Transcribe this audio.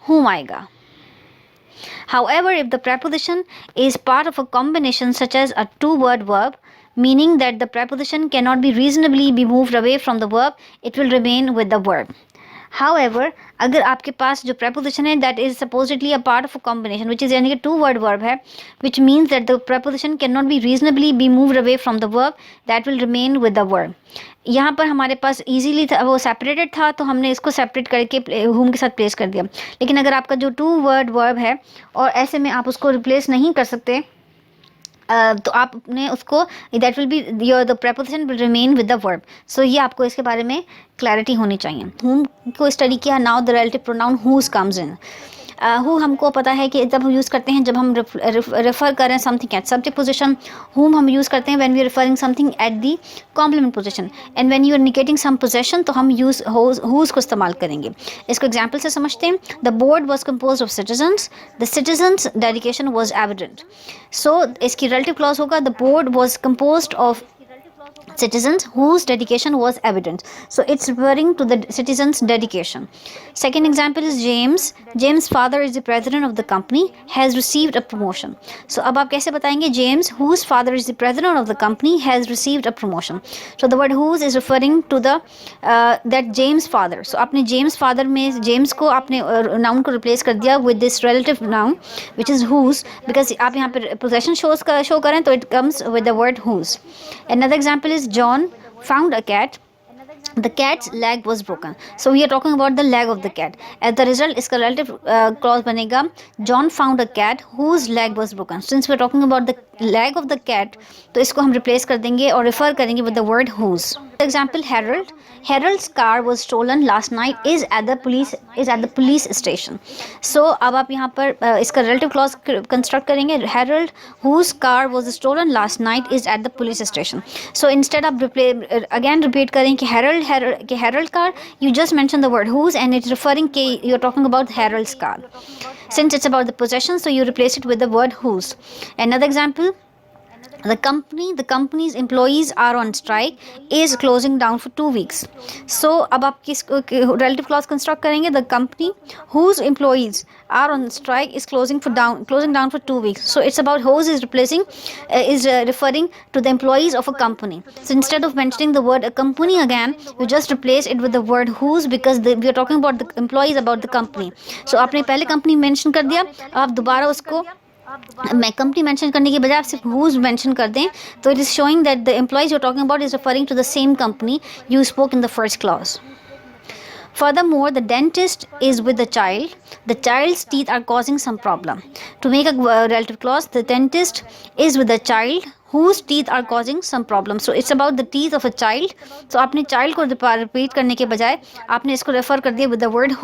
whom आएगा. However, if the preposition is part of a combination such as a two-word verb, meaning that the preposition cannot be reasonably be moved away from the verb, it will remain with the verb. However, अगर आपके पास जो preposition है that is supposedly a part of a combination which is यानी कि two word verb है, which means that the preposition cannot be reasonably be moved away from the verb, that will remain with the verb. यहाँ पर हमारे पास easily था, वो separated था, तो हमने इसको separate करके whom के साथ place कर दिया. लेकिन अगर आपका जो two word verb है और ऐसे में आप उसको replace नहीं कर सकते, तो आपने उसको that will be your the preposition will remain with the verb. So ये आपको इसके बारे में क्लैरिटी होनी चाहिए. whom को स्टडी किया. Now the relative pronoun whose comes in. Who हमको पता है कि जब हम यूज़ करते हैं जब हम रेफ़र करें something at subject position. whom हम यूज़ करते हैं when we are referring something at the complement position. And when you are negating some possession तो हम यूज़ whose को इस्तेमाल करेंगे. इसको एग्जाम्पल से समझते हैं. The board was compose of citizens. The citizens dedication was evident. So इसकी रिलेटिव क्लॉज होगा the board was compose of citizens whose dedication was evident. So it's referring to the citizens' dedication. Second example is James. James' father is the president of the company, has received a promotion. So अब आप कैसे बताएंगे James, whose father is the president of the company, has received a promotion. So the word whose is referring to the that James' father. So आपने James' father में James को आपने noun को replace कर दिया with this relative noun which is whose, because आप यहाँ पर possession show करें तो it comes with the word whose. Another example is John found a cat. The cat's leg was broken. So we are talking about the leg of the cat. As the result, इसका relative clause बनेगा John found a cat whose leg was broken. Since we are talking about the leg of the cat, तो इसको हम replace कर देंगे और refer करेंगे with the word whose. For example, Harold. Harold's car was stolen last night. Is at the police station. So अब आप यहाँ पर इसका relative clause construct करेंगे. Harold whose car was stolen last night is at the police station. So instead of again repeat करें कि Harold car, you just mention the word whose and it's referring कि you're talking about Harold's car. Since it's about the possession, so you replace it with the word whose. Another example. The company's employees are on strike, is closing down for 2 weeks. So अब आप किस relative clause construct करेंगे. The company whose employees are on strike is closing down for 2 weeks. So it's about whose is referring to the employees of a company. So instead of mentioning the word a company again, you just replace it with the word whose, because we are talking about the employees about the company. So आपने पहले company mention कर दिया, आप दोबारा उसको मैं company mention करने के बजाय आप सिर्फ whose मेंशन कर दें, तो it is showing that the employees you are talking about is referring to the same company you spoke in the first clause. Furthermore, the dentist is with the child. The child's teeth are causing some problem. To make a relative clause, the dentist is with the child whose teeth are causing some problem. So it's about the teeth of a child. So आपने child को repeat करने के बजाय आपने इसको refer कर दिया with the word who.